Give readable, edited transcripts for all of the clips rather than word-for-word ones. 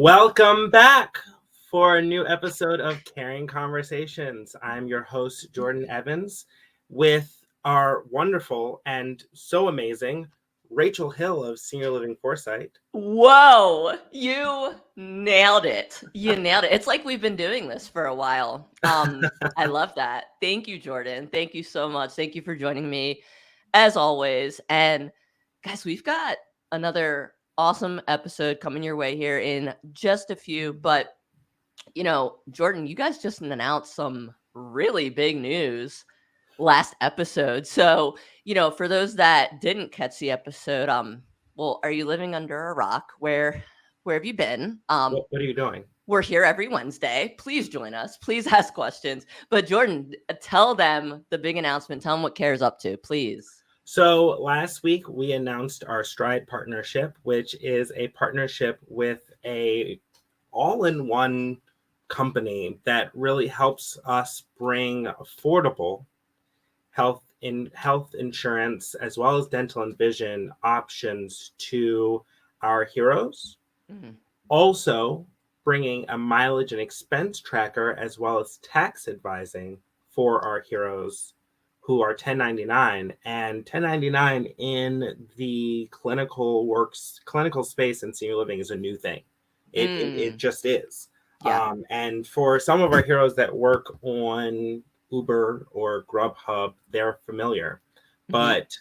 Welcome back for a new episode of KARE-ing Conversations. I'm your host, Jordan Evans, with our wonderful and so amazing Rachel Hill of Senior Living Foresight. Whoa, you nailed it. You nailed it. It's like we've been doing this for a while. I love that. Thank you, Jordan. Thank you so much. Thank you for joining me as always. And guys, we've got another awesome episode coming your way here in just a few. But, Jordan, you guys just announced some really big news last episode. So, for those that didn't catch the episode, well, are you living under a rock? Where have you been? What are you doing? We're here every Wednesday. Please join us. Please ask questions. But Jordan, tell them the big announcement. Tell them what KARE's up to, please. So last week we announced our Stride partnership, which is a partnership with a all-in-one company that really helps us bring affordable health insurance as well as dental and vision options to our heroes. Mm-hmm. Also bringing a mileage and expense tracker as well as tax advising for our heroes who are 1099, and 1099 in the clinical space in senior living is a new thing. It just is. Yeah. And for some of our heroes that work on Uber or Grubhub, they're familiar, but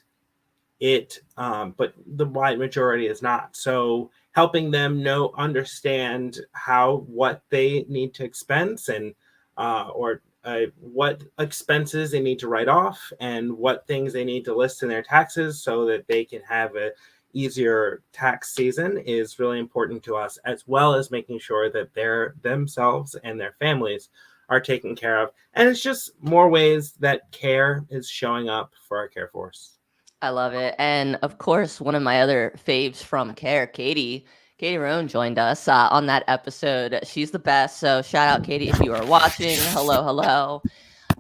but the wide majority is not. So helping them understand what they need to expense and what expenses they need to write off and what things they need to list in their taxes so that they can have a easier tax season is really important to us, as well as making sure that themselves and their families are taken care of. And it's just more ways that KARE is showing up for our care force. I love it. And of course, one of my other faves from KARE, Katie Roan joined us on that episode. She's the best. So shout out, Katie, if you are watching. Hello.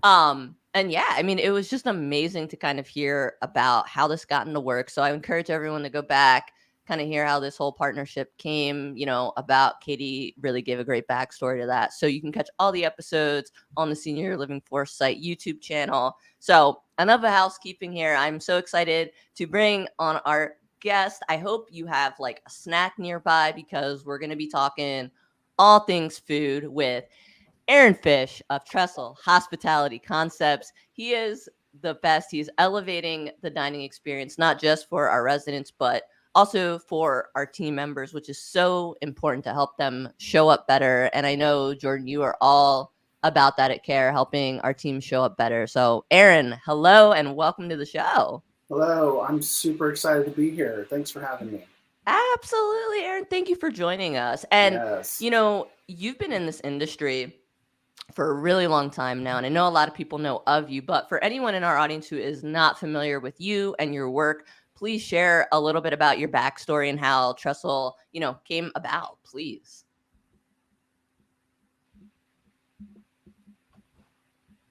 And yeah, I mean, it was just amazing to kind of hear about how this got into work. So I encourage everyone to go back, kind of hear how this whole partnership came, about. Katie really gave a great backstory to that. So you can catch all the episodes on the Senior Living Foresight YouTube channel. So enough of housekeeping here. I'm so excited to bring on our guest. I hope you have like a snack nearby because we're going to be talking all things food with Aaron Fish of Trestle Hospitality Concepts. He is the best. He's elevating the dining experience, not just for our residents, but also for our team members, which is so important to help them show up better. And I know, Jordan, you are all about that at KARE, helping our team show up better. So Aaron, hello and welcome to the show. Hello, I'm super excited to be here. Thanks for having me. Absolutely, Aaron. Thank you for joining us. And, yes. You've been in this industry for a really long time now, and I know a lot of people know of you, but for anyone in our audience who is not familiar with you and your work, please share a little bit about your backstory and how Trestle, came about, please.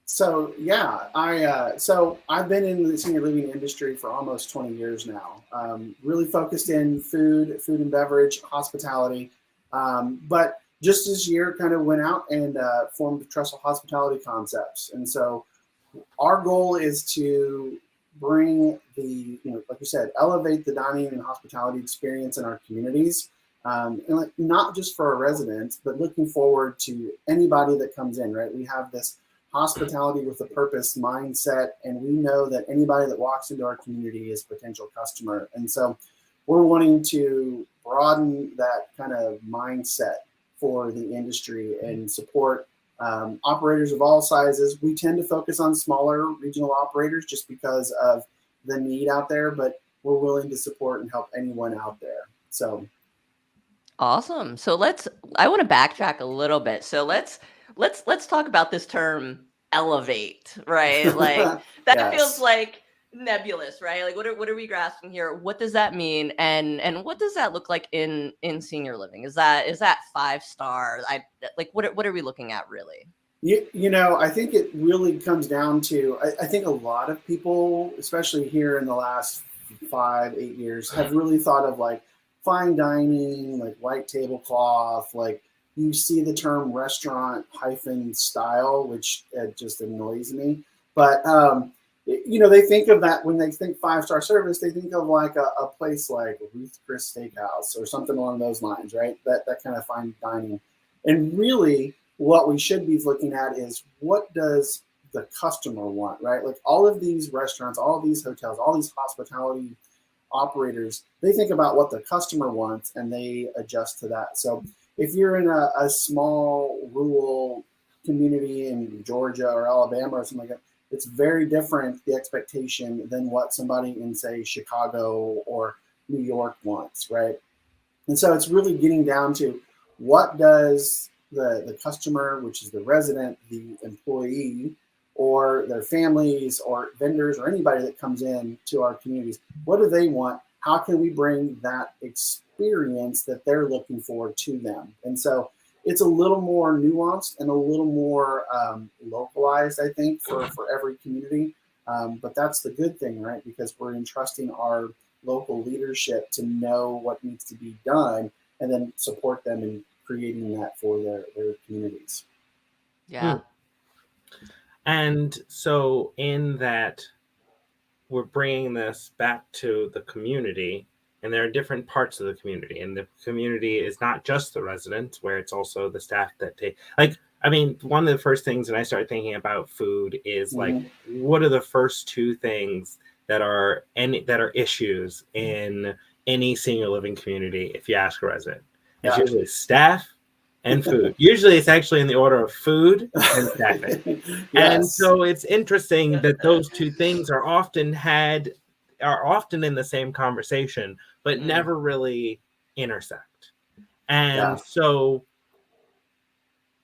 So yeah, I've been in the senior living industry for almost 20 years now. Really focused in food and beverage, hospitality. But just this year, kind of went out and formed Trestle Hospitality Concepts. And so our goal is to bring like you said, elevate the dining and hospitality experience in our communities. And not just for our residents, but looking forward to anybody that comes in, right? We have this hospitality with a purpose mindset, and we know that anybody that walks into our community is a potential customer. And so we're wanting to broaden that kind of mindset for the industry and support operators of all sizes. We tend to focus on smaller regional operators just because of the need out there, but we're willing to support and help anyone out there. So awesome. So I want to backtrack a little bit. So let's talk about this term elevate, right? Like that yes. feels like nebulous, right? Like what are we grasping here? What does that mean? And what does that look like in senior living? Is that 5-star? What are we looking at really? I think it really comes down to, I think a lot of people, especially here in the last 5-8 years, have really thought of like fine dining, like white tablecloth, like you see the term restaurant hyphen style, which just annoys me. But they think of that when they think 5-star service, they think of like a place like Ruth Chris Steakhouse or something along those lines, right? That kind of fine dining. And really, what we should be looking at is what does the customer want, right? Like all of these restaurants, all of these hotels, all these hospitality operators, they think about what the customer wants and they adjust to that. So if you're in a small rural community in Georgia or Alabama or something like that, it's very different, the expectation, than what somebody in, say, Chicago or New York wants, right? And so it's really getting down to what does the customer, which is the resident, the employee, or their families or vendors or anybody that comes in to our communities, what do they want? How can we bring that experience that they're looking for to them? And so it's a little more nuanced and a little more localized, I think, for every community. But that's the good thing, right? Because we're entrusting our local leadership to know what needs to be done and then support them in creating that for their communities. Yeah. And so in that, we're bringing this back to the community, and there are different parts of the community, and the community is not just the residents, where it's also the staff that take, like, I mean, one of the first things when I start thinking about food is like, what are the first two things that are issues in any senior living community if you ask a resident? It's usually staff and food. Usually it's actually in the order of food and staffing. Yes. And so it's interesting that those two things are often in the same conversation, but never really intersect. And so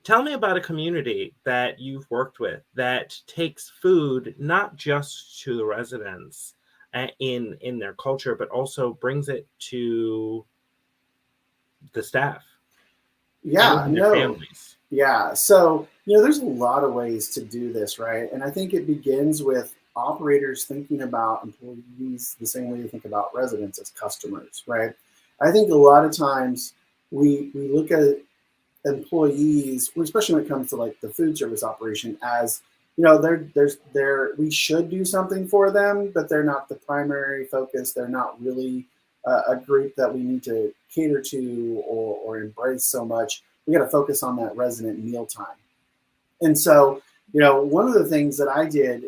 tell me about a community that you've worked with that takes food not just to the residents in their culture, but also brings it to the staff. Families. Yeah. So, there's a lot of ways to do this, right? And I think it begins with operators thinking about employees the same way you think about residents as customers, right? I think a lot of times we look at employees, especially when it comes to like the food service operation, as we should do something for them, but they're not the primary focus. They're not really a group that we need to cater to or embrace so much. We got to focus on that resident mealtime. And so, one of the things that I did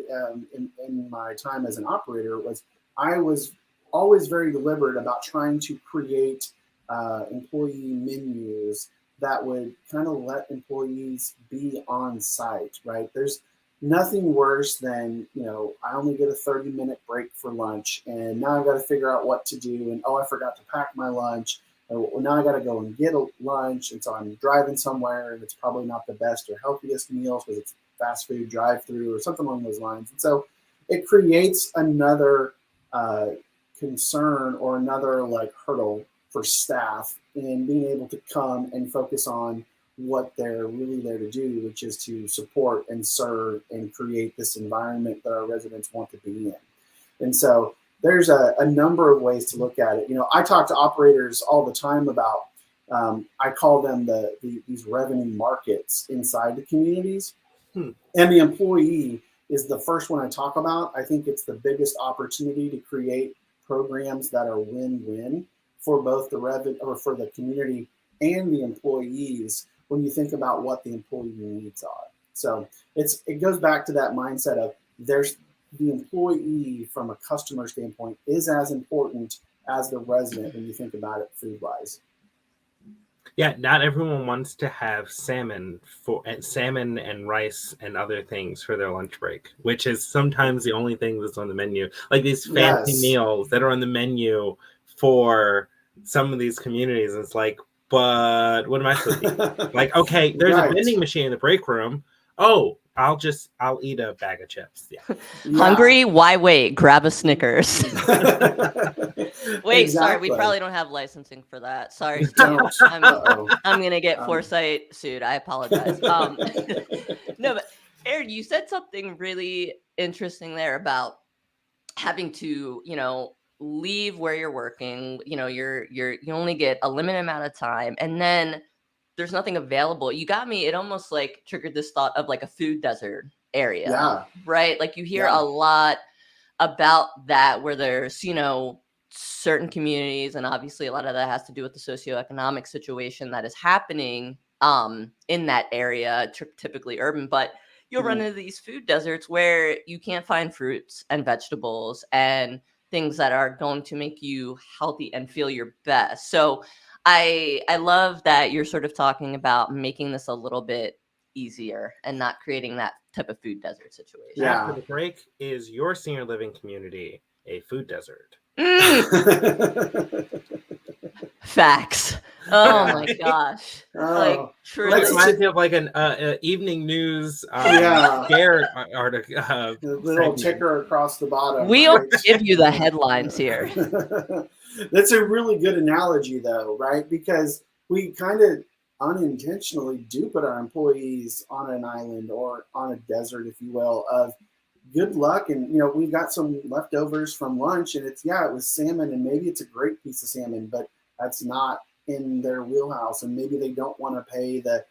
in my time as an operator was I was always very deliberate about trying to create employee menus that would kind of let employees be on site, right? There's nothing worse than, I only get a 30-minute break for lunch and now I've got to figure out what to do. And, I forgot to pack my lunch. Now I got to go and get a lunch. And so I'm driving somewhere and it's probably not the best or healthiest meals because it's fast food drive-through or something along those lines. And so it creates another concern or another like hurdle for staff in being able to come and focus on what they're really there to do, which is to support and serve and create this environment that our residents want to be in. And so there's a number of ways to look at it. I talk to operators all the time about, I call them these revenue markets inside the communities. And the employee is the first one I talk about. I think it's the biggest opportunity to create programs that are win-win for both the revenue or for the community and the employees when you think about what the employee needs are. So it goes back to that mindset of there's the employee from a customer standpoint is as important as the resident when you think about it food-wise. Yeah, not everyone wants to have salmon and rice and other things for their lunch break, which is sometimes the only thing that's on the menu. Like these fancy meals that are on the menu for some of these communities. It's like, but what am I supposed to eat? Like, okay, there's a vending machine in the break room. Oh, I'll eat a bag of chips. Yeah. Hungry? Why wait? Grab a Snickers. Wait, sorry, we probably don't have licensing for that. Sorry, I'm gonna get Foresight sued. I apologize. No, but Aaron, you said something really interesting there about having to, leave where you're working, you only get a limited amount of time, and then there's nothing available. You got me. It almost like triggered this thought of like a food desert area, Yeah. right? Like you hear Yeah. a lot about that, where there's, certain communities, and obviously a lot of that has to do with the socioeconomic situation that is happening in that area, typically urban, but you'll run into these food deserts where you can't find fruits and vegetables and things that are going to make you healthy and feel your best. So I love that you're sort of talking about making this a little bit easier and not creating that type of food desert situation. Yeah. After the break, is your senior living community a food desert? Facts. Oh my gosh. Like Oh, true. It reminds me of like an evening news scare article. the little ticker across the bottom. We'll right? give you the headlines here. That's a really good analogy, though, right? Because we kind of unintentionally do put our employees on an island or on a desert, if you will, of good luck. And, we've got some leftovers from lunch, and it was salmon, and maybe it's a great piece of salmon, but that's not in their wheelhouse, and maybe they don't want to pay the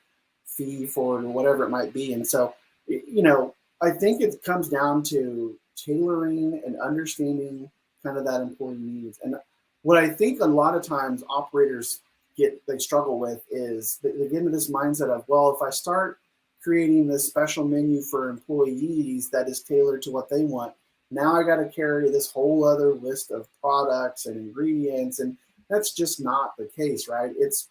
fee for it or whatever it might be. And so, I think it comes down to tailoring and understanding kind of that employee needs. And what I think a lot of times operators they struggle with is they get into this mindset of, well, if I start creating this special menu for employees that is tailored to what they want, now I got to carry this whole other list of products and ingredients, and that's just not the case, right? It's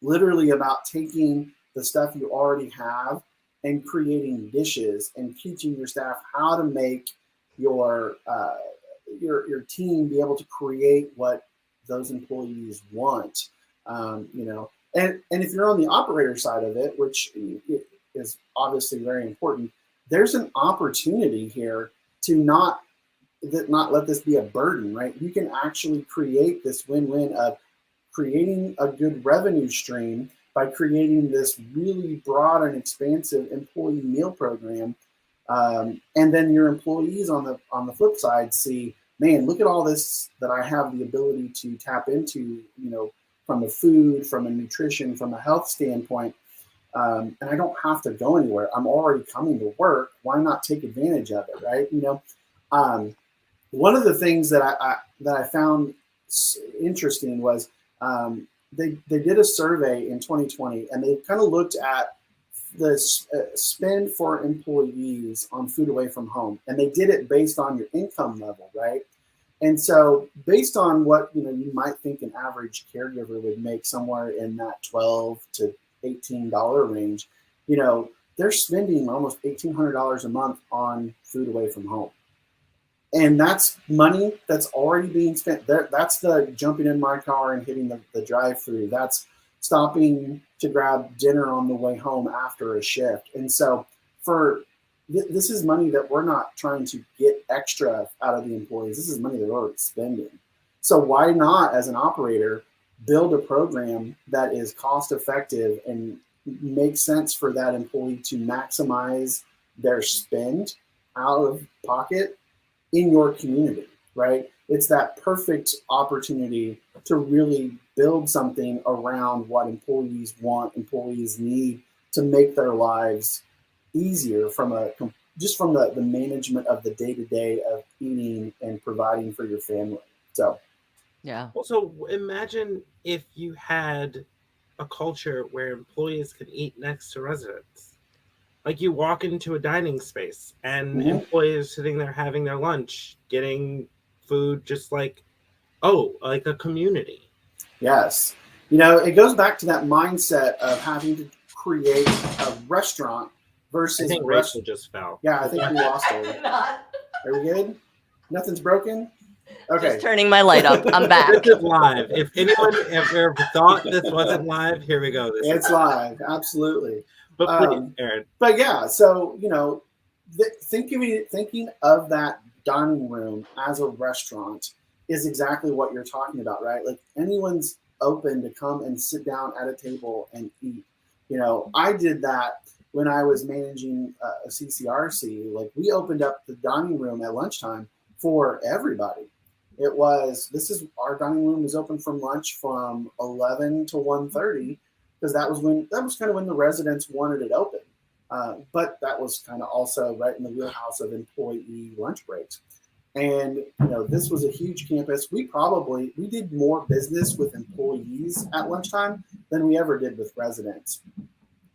literally about taking the stuff you already have and creating dishes and teaching your staff how to make your team be able to create what those employees want. And if you're on the operator side of it, which is obviously very important, there's an opportunity here to not let this be a burden, right? You can actually create this win-win of creating a good revenue stream by creating this really broad and expansive employee meal program. And then your employees on the flip side see, man, look at all this that I have the ability to tap into, from the food, from a nutrition, from a health standpoint. And I don't have to go anywhere. I'm already coming to work. Why not take advantage of it, right? One of the things that I found interesting was they did a survey in 2020, and they kind of looked at the spend for employees on food away from home, and they did it based on your income level, right? And so based on what you might think an average caregiver would make, somewhere in that $12 to $18 range, they're spending almost $1,800 a month on food away from home. And that's money that's already being spent. That's the jumping in my car and hitting the drive-through. That's stopping to grab dinner on the way home after a shift. And so this is money that we're not trying to get extra out of the employees. This is money they're already spending. So why not, as an operator, build a program that is cost effective and makes sense for that employee to maximize their spend out of pocket in your community, right? It's that perfect opportunity to really build something around what employees want, employees need, to make their lives easier from the management of the day-to-day of eating and providing for your family. So yeah. Also, imagine if you had a culture where employees could eat next to residents. Like, you walk into a dining space and employees sitting there having their lunch, getting food, just like a community. Yes. It goes back to that mindset of having to create a restaurant versus. I think Rachel just fell. Yeah, I think we lost her. Are we good? Nothing's broken? Okay. Just turning my light up. I'm back. This is live. If anyone ever thought this wasn't live, here we go. It's live. Absolutely. But please, Aaron. But yeah, so, thinking of that dining room as a restaurant is exactly what you're talking about, right? Like, anyone's open to come and sit down at a table and eat. I did that when I was managing a CCRC. Like, we opened up the dining room at lunchtime for everybody. This is our dining room was open from lunch from 11 to 1:30 because that was kind of when the residents wanted it open. But that was kind of also right in the wheelhouse of employee lunch breaks. And this was a huge campus. We did more business with employees at lunchtime than we ever did with residents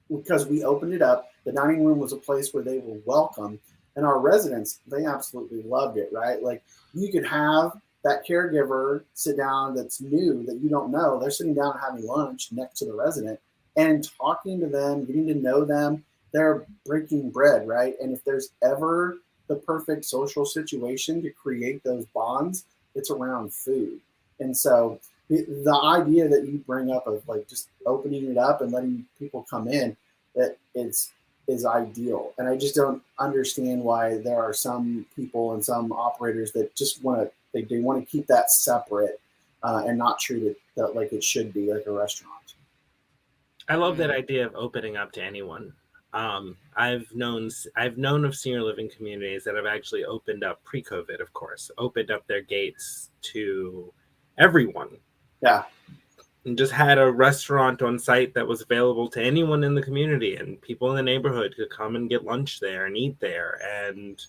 because we opened it up. The dining room was a place where they were welcome, and our residents, they absolutely loved it, right? Like you could have that caregiver sit down that's new that you don't know. They're sitting down and having lunch next to the resident and talking to them, getting to know them. They're breaking bread, right? And if there's ever the perfect social situation to create those bonds, it's around food. And so the idea that you bring up of like just opening it up and letting people come in, that is ideal. And I just don't understand why there are some people and some operators that just want to keep that separate and not treat it like it should be, like a restaurant. I love that idea of opening up to anyone. I've known of senior living communities that have actually opened up pre-COVID, of course, opened up their gates to everyone. Yeah. And just had a restaurant on site that was available to anyone in the community, and people in the neighborhood could come and get lunch there and eat there. And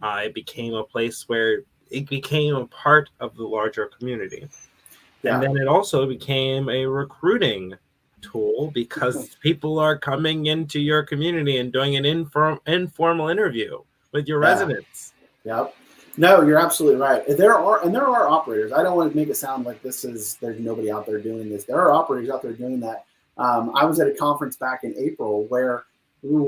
it became a place where it became a part of the larger community. Yeah. And then it also became a recruiting tool because people are coming into your community and doing an informal interview with your residents. Yep. No, you're absolutely right. There are operators. I don't want to make it sound like there's nobody out there doing this. There are operators out there doing that. I was at a conference back in April where we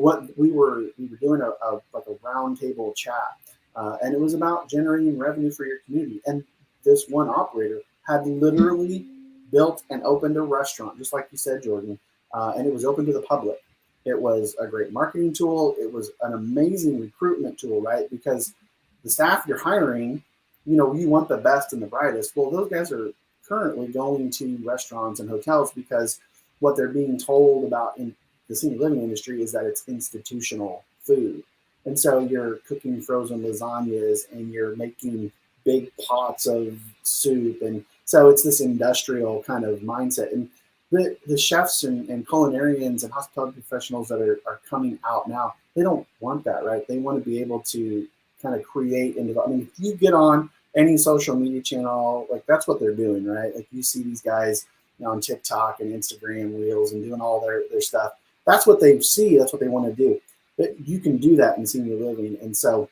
were doing a roundtable chat, and it was about generating revenue for your community. And this one operator had literally built and opened a restaurant, just like you said, Jordan, and it was open to the public. It was a great marketing tool. It was an amazing recruitment tool, right? Because the staff you're hiring, you want the best and the brightest. Well, those guys are currently going to restaurants and hotels because what they're being told about in the senior living industry is that it's institutional food. And so you're cooking frozen lasagnas and you're making big pots of soup. And so it's this industrial kind of mindset. And the chefs and culinarians and hospitality professionals that are coming out now, they don't want that, right? They want to be able to kind of create and develop. I mean, if you get on any social media channel, like that's what they're doing, right? Like you see these guys on TikTok and Instagram Reels and doing all their stuff. That's what they see. That's what they want to do. But you can do that in senior living. And so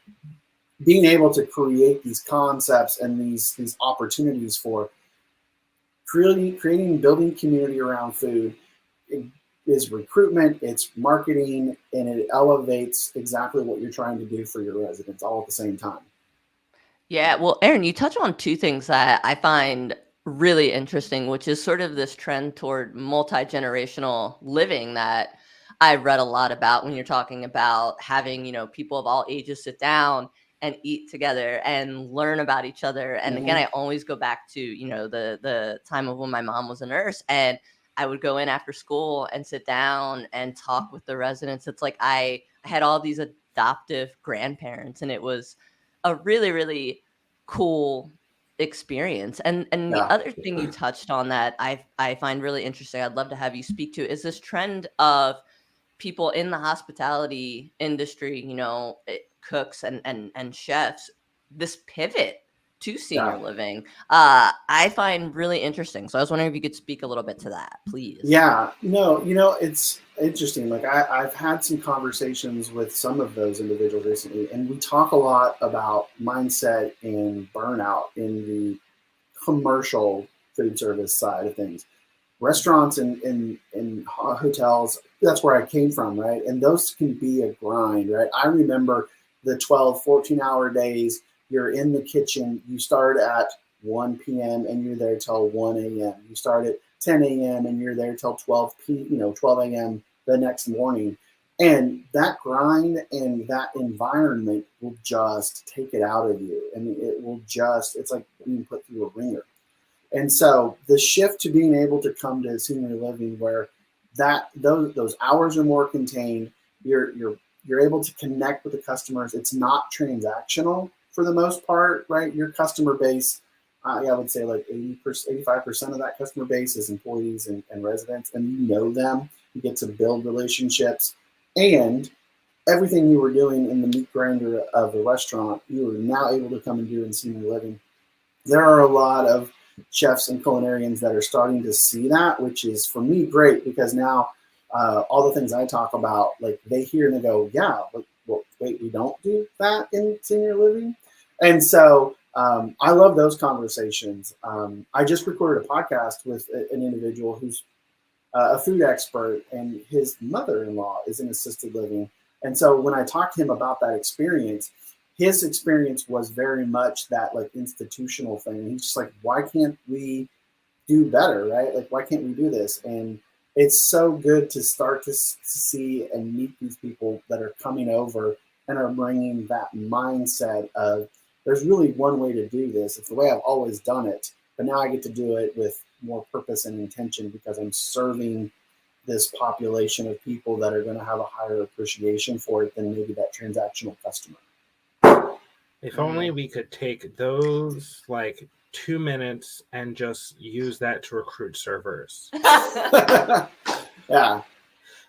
being able to create these concepts and these opportunities for creating, building community around food is recruitment, it's marketing, and it elevates exactly what you're trying to do for your residents all at the same time. Yeah, well, Aaron, you touch on two things that I find really interesting, which is sort of this trend toward multi-generational living that I read a lot about when you're talking about having, people of all ages sit down and eat together and learn about each other. And again, I always go back to, the time of when my mom was a nurse, and I would go in after school and sit down and talk with the residents. It's like I had all these adoptive grandparents, and it was a really, really cool experience. And the other thing you touched on that I find really interesting, I'd love to have you speak to, is this trend of people in the hospitality industry, cooks and chefs, this pivot to senior living, I find really interesting. So I was wondering if you could speak a little bit to that, please. Yeah, no, it's interesting. Like I've had some conversations with some of those individuals recently, and we talk a lot about mindset and burnout in the commercial food service side of things. Restaurants and hotels, that's where I came from, right? And those can be a grind, right? I remember the 12, 14-hour days. You're in the kitchen, you start at 1 p.m. and you're there till 1 a.m. You start at 10 a.m. and you're there till 12 a.m. the next morning. And that grind and that environment will just take it out of you. I mean, it's like being put through a ringer. And so the shift to being able to come to senior living where those hours are more contained, you're able to connect with the customers. It's not transactional for the most part, right? Your customer base I would say like 80%, 85% of that customer base is employees and residents, and you know them. You get to build relationships, and everything you were doing in the meat grinder of the restaurant, you are now able to come and do in senior living. There are a lot of chefs and culinarians that are starting to see that, which is for me great, because now all the things I talk about, like they hear and they go, yeah, well, wait, we don't do that in senior living. And so I love those conversations. I just recorded a podcast with an individual who's a food expert, and his mother-in-law is in assisted living. And so when I talked to him about that experience, his experience was very much that like institutional thing. He's just like, why can't we do better, right? Like, why can't we do this? And it's so good to start to see and meet these people that are coming over and are bringing that mindset of there's really one way to do this. It's the way I've always done it, but now I get to do it with more purpose and intention because I'm serving this population of people that are going to have a higher appreciation for it than maybe that transactional customer. If only we could take those like 2 minutes and just use that to recruit servers. Yeah.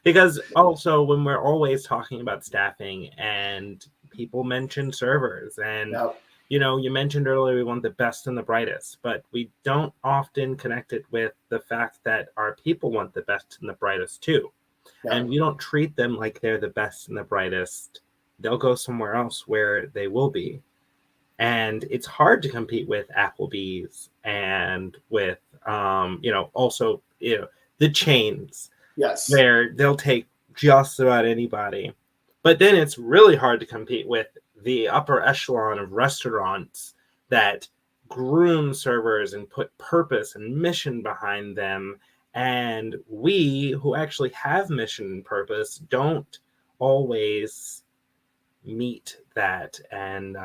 Because also when we're always talking about staffing and people mention servers and Yep. you know, you mentioned earlier we want the best and the brightest, but we don't often connect it with the fact that our people want the best and the brightest too. Yep. And we don't treat them like they're the best and the brightest. They'll go somewhere else where they will be. And it's hard to compete with Applebee's and with, also, the chains. Yes. Where they'll take just about anybody. But then it's really hard to compete with the upper echelon of restaurants that groom servers and put purpose and mission behind them. And we, who actually have mission and purpose, don't always meet that and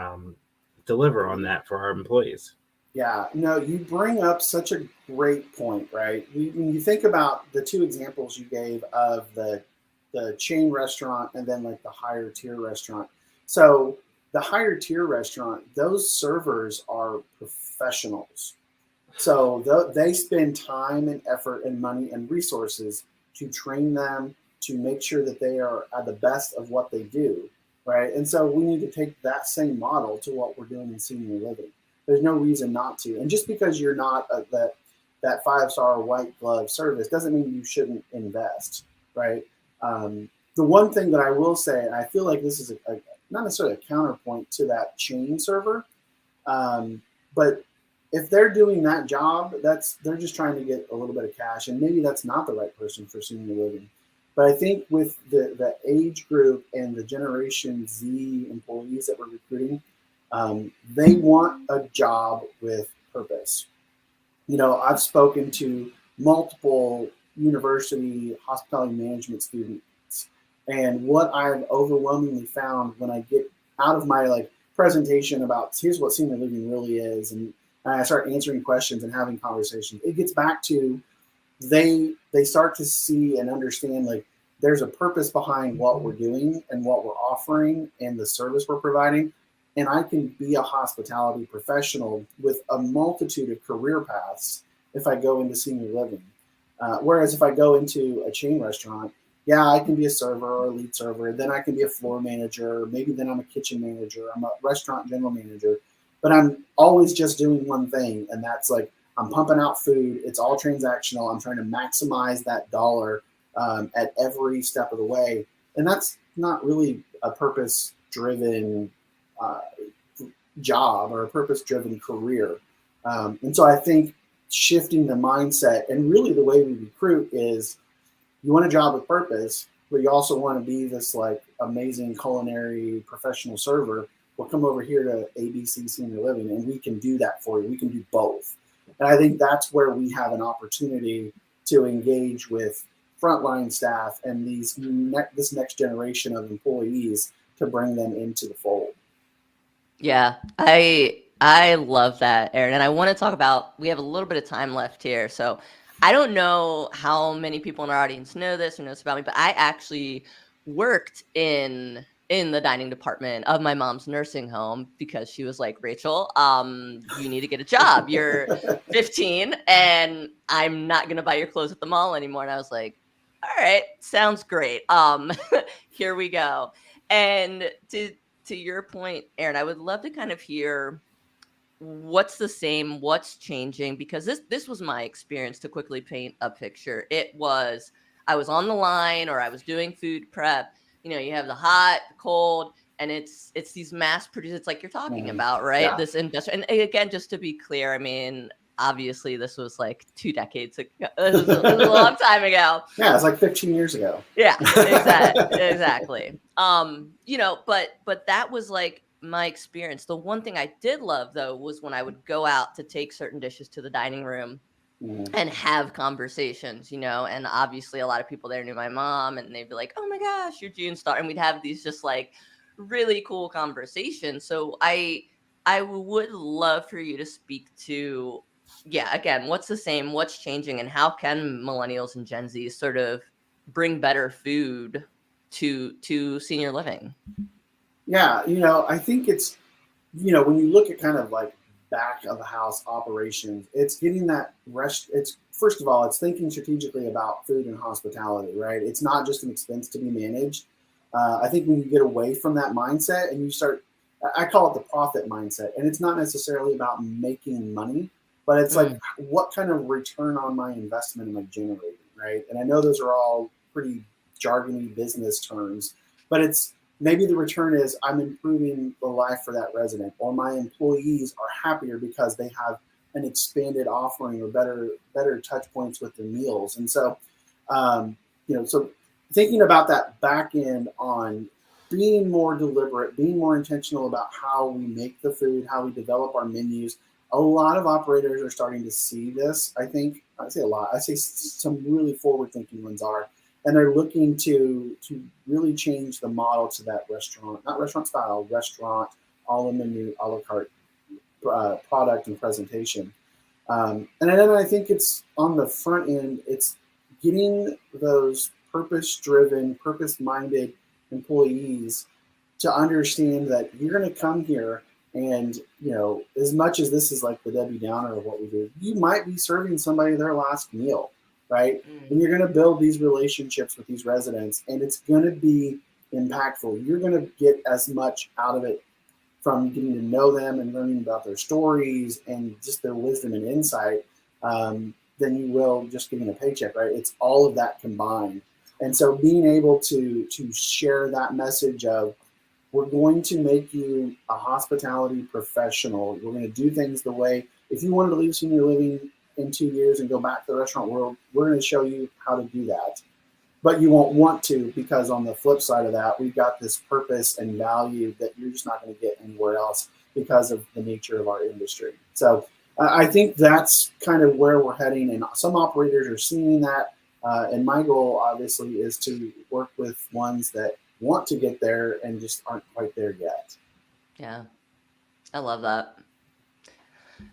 deliver on that for our employees. Yeah, no, you bring up such a great point, right? When you think about the two examples you gave of the chain restaurant and then like the higher tier restaurant. So the higher tier restaurant, those servers are professionals. So they spend time and effort and money and resources to train them, to make sure that they are at the best of what they do, right? And so we need to take that same model to what we're doing in senior living. There's no reason not to. And just because you're not that 5-star white glove service doesn't mean you shouldn't invest, right? The one thing that I will say, and I feel like this is not necessarily a counterpoint to that chain server, but if they're doing that job, they're just trying to get a little bit of cash, and maybe that's not the right person for senior living. But I think with the age group and the Generation Z employees that we're recruiting, they want a job with purpose. You know, I've spoken to multiple university hospitality management students, and what I've overwhelmingly found when I get out of my presentation about here's what senior living really is, and I start answering questions and having conversations, it gets back to they start to see and understand there's a purpose behind what we're doing and what we're offering and the service we're providing. And I can be a hospitality professional with a multitude of career paths if I go into senior living. Whereas if I go into a chain restaurant, yeah, I can be a server or a lead server. Then I can be a floor manager. Maybe then I'm a kitchen manager. I'm a restaurant general manager. But I'm always just doing one thing. And that's I'm pumping out food. It's all transactional. I'm trying to maximize that dollar at every step of the way. And that's not really a purpose-driven job or a purpose-driven career. And so I think shifting the mindset and really the way we recruit is you want a job with purpose, but you also want to be this amazing culinary professional server. Well, come over here to ABC Senior Living and we can do that for you. We can do both. And I think that's where we have an opportunity to engage with frontline staff and this next generation of employees to bring them into the fold. Yeah, I love that, Aaron. And I want to talk about, we have a little bit of time left here. So I don't know how many people in our audience know this or knows about me, but I actually worked in in the dining department of my mom's nursing home because she was like, Rachel, you need to get a job. You're 15 and I'm not going to buy your clothes at the mall anymore. And I was like, all right, sounds great. Here we go. And to your point, Aaron, I would love to kind of hear what's the same, what's changing, because this was my experience. To quickly paint a picture, it was, I was on the line or I was doing food prep. You know, you have the hot, the cold, and it's these mass produced, it's like you're talking about, right? Yeah. This industry. And again, just to be clear, I mean, obviously this was like 2 decades ago. It was a long time ago. Yeah, it's like 15 years ago. Yeah, exactly. You know, but that was like my experience. The one thing I did love though was when I would go out to take certain dishes to the dining room and have conversations, you know, and obviously a lot of people there knew my mom and they'd be like, oh my gosh, you're June Star. And we'd have these just like really cool conversations. So I would love for you to speak to, yeah, again, what's the same, what's changing, and how can millennials and Gen Z sort of bring better food to senior living? Yeah, you know, I think it's, you know, when you look at kind of like back of the house operations, it's getting that it's first of all, it's thinking strategically about food and hospitality, right? It's not just an expense to be managed. I think when you get away from that mindset and you start, I call it the profit mindset, and it's not necessarily about making money, but it's like, what kind of return on my investment am I generating, right? And I know those are all pretty jargony business terms, but it's, maybe the return is I'm improving the life for that resident, or my employees are happier because they have an expanded offering or better touch points with their meals. And so, you know, so thinking about that back end on being more deliberate, being more intentional about how we make the food, how we develop our menus. A lot of operators are starting to see this. I think, I say a lot, I say some really forward-thinking ones are, and they're looking to really change the model to that restaurant, not restaurant style, restaurant, all in menu, a la carte product and presentation. And then I think it's on the front end, it's getting those purpose-driven, purpose-minded employees to understand that you're going to come here and, you know, as much as this is like the Debbie Downer of what we do, you might be serving somebody their last meal, right? And you're going to build these relationships with these residents, and it's going to be impactful. You're going to get as much out of it from getting to know them and learning about their stories and just their wisdom and insight than you will just getting a paycheck, right? It's all of that combined. And so being able to share that message of, we're going to make you a hospitality professional. We're going to do things the way, if you wanted to leave senior living in 2 years and go back to the restaurant world, we're going to show you how to do that. But you won't want to, because on the flip side of that, we've got this purpose and value that you're just not going to get anywhere else because of the nature of our industry. So I think that's kind of where we're heading, and some operators are seeing that. And my goal, obviously, is to work with ones that want to get there and just aren't quite there yet. Yeah, I love that.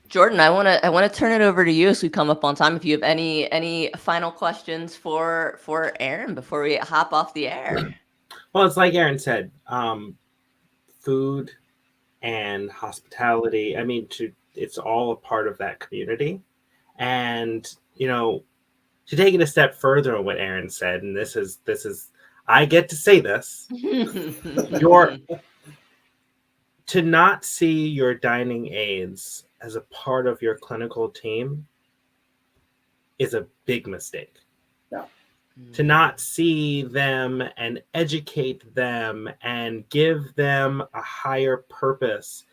Jordan, I want to turn it over to you as we come up on time. If you have any final questions for Aaron before we hop off the air. Well, it's like Aaron said, food and hospitality. I mean, it's all a part of that community. And, you know, to take it a step further on what Aaron said, and this is I get to say this, to not see your dining aides as a part of your clinical team is a big mistake. Yeah. To not see them and educate them and give them a higher purpose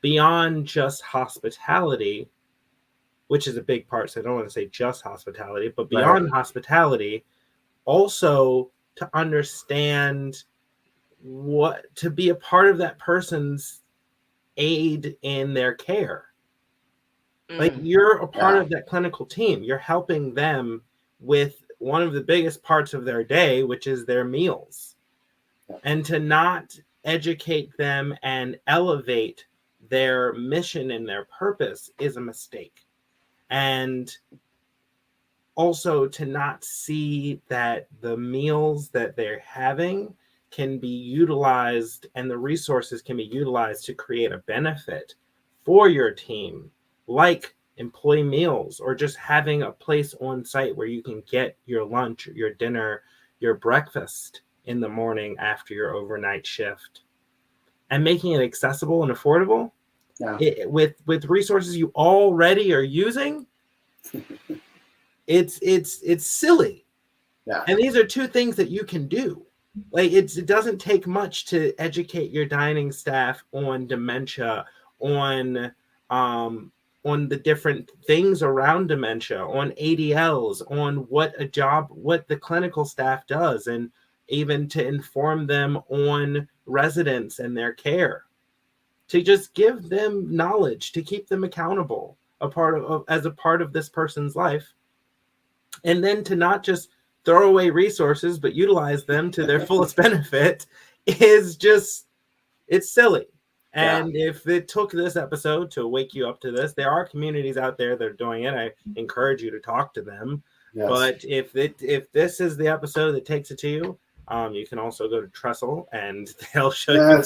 beyond just hospitality, which is a big part. So I don't want to say just hospitality, but beyond hospitality, also to understand what, to be a part of that person's aid in their care. Like, you're a part of that clinical team. You're helping them with one of the biggest parts of their day, which is their meals. And to not educate them and elevate their mission and their purpose is a mistake. And also to not see that the meals that they're having can be utilized and the resources can be utilized to create a benefit for your team, like employee meals or just having a place on site where you can get your lunch, your dinner, your breakfast in the morning after your overnight shift, and making it accessible and affordable with resources you already are using. It's silly. Yeah. And these are two things that you can do. Like it doesn't take much to educate your dining staff on dementia, on the different things around dementia, on ADLs, on what the clinical staff does, and even to inform them on residents and their care, to just give them knowledge, to keep them accountable as a part of this person's life, and then to not just throw away resources but utilize them to their fullest benefit it's silly. And if it took this episode to wake you up to this, there are communities out there that are doing it. I encourage you to talk to them. Yes. But if this is the episode that takes it to you, you can also go to Trestle and they'll show you.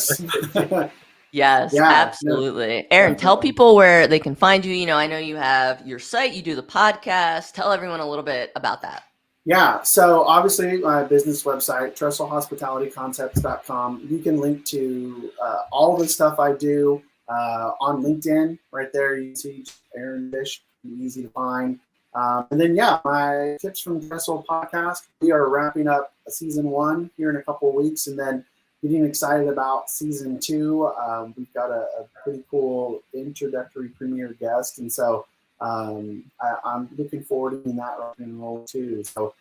Yes, absolutely. Aaron, tell people where they can find you. I know you have your site, you do the podcast. Tell everyone a little bit about that. Yeah, so obviously my business website, TrestleHospitalityConcepts.com. You can link to all the stuff I do on LinkedIn. Right there, you see Aaron Fish, easy to find. And then, my Tips from Trestle podcast. We are wrapping up season 1 here in a couple of weeks, and then getting excited about season 2. We've got a pretty cool introductory premiere guest, and so I'm looking forward to that rock and roll too. So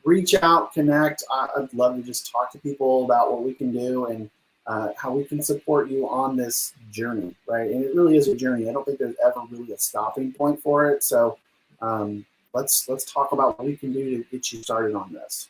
reach out, connect. I'd love to just talk to people about what we can do and how we can support you on this journey, right? And it really is a journey. I don't think there's ever really a stopping point for it. So let's talk about what we can do to get you started on this.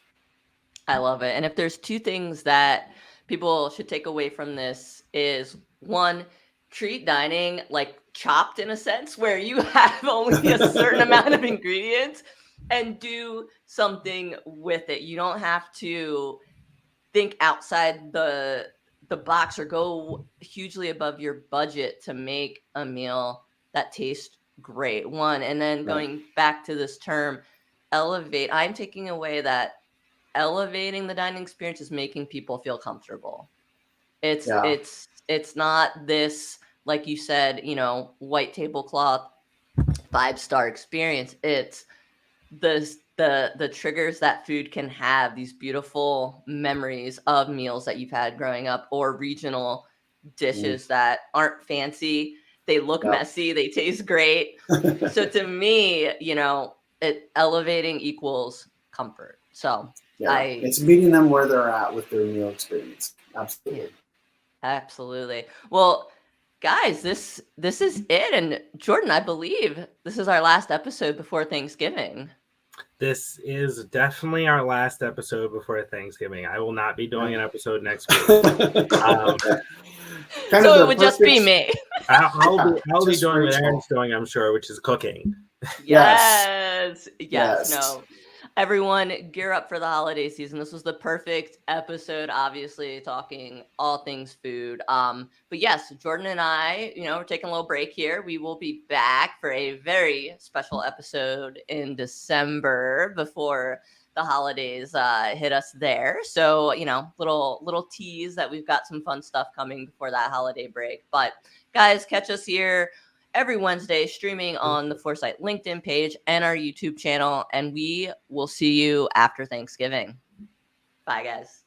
I love it. And if there's 2 things that people should take away from this is, 1, treat dining like Chopped, in a sense, where you have only a certain amount of ingredients and do something with it. You don't have to think outside the box or go hugely above your budget to make a meal that tastes great. 1, and then going back to this term, elevate. I'm taking away that elevating the dining experience is making people feel comfortable. It's not this, like you said, white tablecloth 5-star experience. It's the triggers that food can have, these beautiful memories of meals that you've had growing up, or regional dishes that aren't fancy. They look messy, they taste great. So to me, elevating equals comfort. So it's meeting them where they're at with their meal experience. Absolutely. Absolutely. Well, guys, this is it. And Jordan, I believe this is our last episode before Thanksgiving. This is definitely our last episode before Thanksgiving. I will not be doing an episode next week. So it would just be me. I'll be doing what Aaron's doing, I'm sure, which is cooking. Yes. No. Everyone, gear up for the holiday season. This was the perfect episode, obviously, talking all things food. But yes, Jordan and I, we're taking a little break here. We will be back for a very special episode in December before the holidays hit us there. So, little tease that we've got some fun stuff coming before that holiday break. But guys, catch us here every Wednesday, streaming on the Foresight LinkedIn page and our YouTube channel. And we will see you after Thanksgiving. Bye, guys.